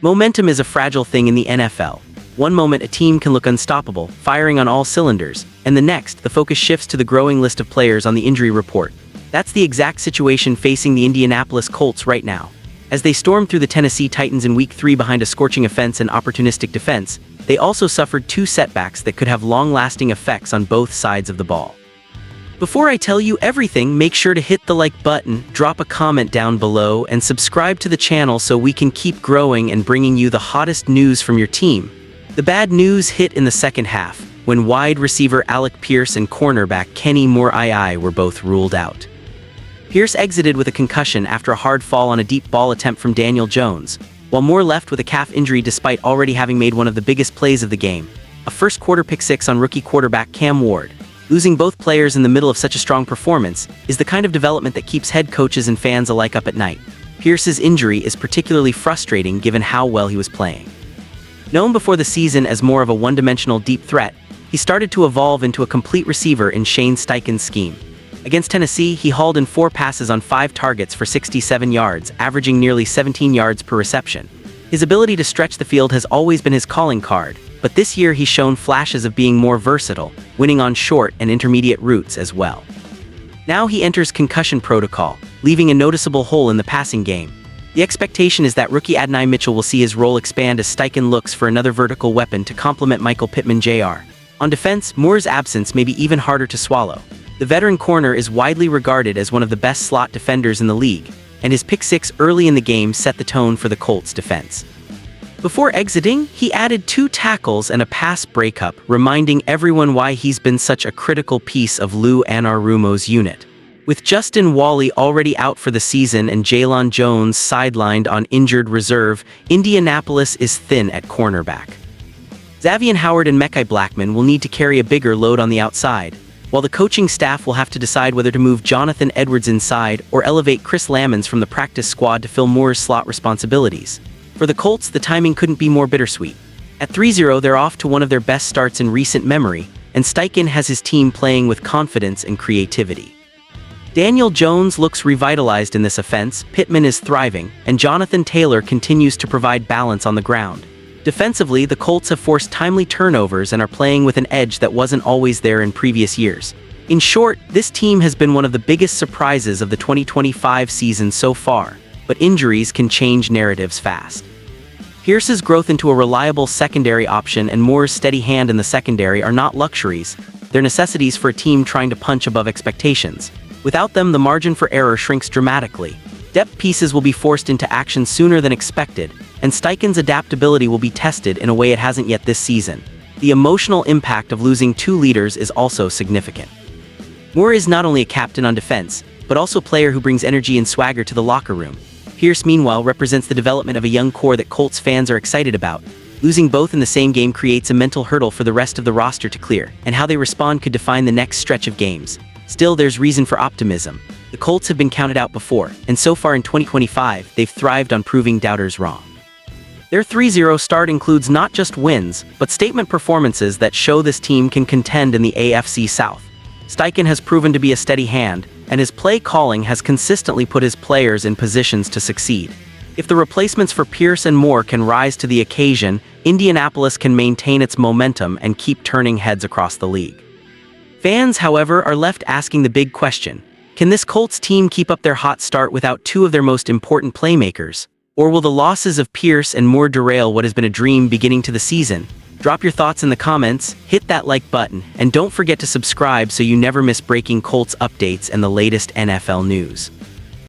Momentum is a fragile thing in the NFL. One moment a team can look unstoppable, firing on all cylinders, and the next, the focus shifts to the growing list of players on the injury report. That's the exact situation facing the Indianapolis Colts right now. As they stormed through the Tennessee Titans in Week 3 behind a scorching offense and opportunistic defense, they also suffered two setbacks that could have long-lasting effects on both sides of the ball. Before I tell you everything, make sure to hit the like button, drop a comment down below, and subscribe to the channel so we can keep growing and bringing you the hottest news from your team. The bad news hit in the second half, when wide receiver Alec Pierce and cornerback Kenny Moore were both ruled out. Pierce exited with a concussion after a hard fall on a deep ball attempt from Daniel Jones, while Moore left with a calf injury despite already having made one of the biggest plays of the game, a first-quarter pick-six on rookie quarterback Cam Ward. Losing both players in the middle of such a strong performance is the kind of development that keeps head coaches and fans alike up at night. Pierce's injury is particularly frustrating given how well he was playing. Known before the season as more of a one-dimensional deep threat, he started to evolve into a complete receiver in Shane Steichen's scheme. Against Tennessee, he hauled in 4 passes on 5 targets for 67 yards, averaging nearly 17 yards per reception. His ability to stretch the field has always been his calling card, but this year he's shown flashes of being more versatile, winning on short and intermediate routes as well. Now he enters concussion protocol, leaving a noticeable hole in the passing game. The expectation is that rookie Adonai Mitchell will see his role expand as Steichen looks for another vertical weapon to complement Michael Pittman Jr. On defense, Moore's absence may be even harder to swallow. The veteran corner is widely regarded as one of the best slot defenders in the league, and his pick-six early in the game set the tone for the Colts' defense. Before exiting, he added 2 tackles and a pass breakup, reminding everyone why he's been such a critical piece of Lou Anarumo's unit. With Justin Wally already out for the season and Jaylon Jones sidelined on injured reserve, Indianapolis is thin at cornerback. Xavier Howard and Mekhi Blackman will need to carry a bigger load on the outside, while the coaching staff will have to decide whether to move Jonathan Edwards inside or elevate Chris Lammons from the practice squad to fill Moore's slot responsibilities. For the Colts, the timing couldn't be more bittersweet. At 3-0, they're off to one of their best starts in recent memory, and Steichen has his team playing with confidence and creativity. Daniel Jones looks revitalized in this offense, Pittman is thriving, and Jonathan Taylor continues to provide balance on the ground. Defensively, the Colts have forced timely turnovers and are playing with an edge that wasn't always there in previous years. In short, this team has been one of the biggest surprises of the 2025 season so far, but injuries can change narratives fast. Pierce's growth into a reliable secondary option and Moore's steady hand in the secondary are not luxuries, they're necessities for a team trying to punch above expectations. Without them, the margin for error shrinks dramatically. Depth pieces will be forced into action sooner than expected, and Steichen's adaptability will be tested in a way it hasn't yet this season. The emotional impact of losing 2 leaders is also significant. Moore is not only a captain on defense, but also a player who brings energy and swagger to the locker room. Pierce, meanwhile, represents the development of a young core that Colts fans are excited about. Losing both in the same game creates a mental hurdle for the rest of the roster to clear, and how they respond could define the next stretch of games. Still, there's reason for optimism. The Colts have been counted out before, and so far in 2025, they've thrived on proving doubters wrong. Their 3-0 start includes not just wins, but statement performances that show this team can contend in the AFC South. Steichen has proven to be a steady hand, and his play calling has consistently put his players in positions to succeed. If the replacements for Pierce and Moore can rise to the occasion, Indianapolis can maintain its momentum and keep turning heads across the league. Fans, however, are left asking the big question: can this Colts team keep up their hot start without 2 of their most important playmakers? Or will the losses of Pierce and Moore derail what has been a dream beginning to the season? Drop your thoughts in the comments, hit that like button, and don't forget to subscribe so you never miss breaking Colts updates and the latest NFL news.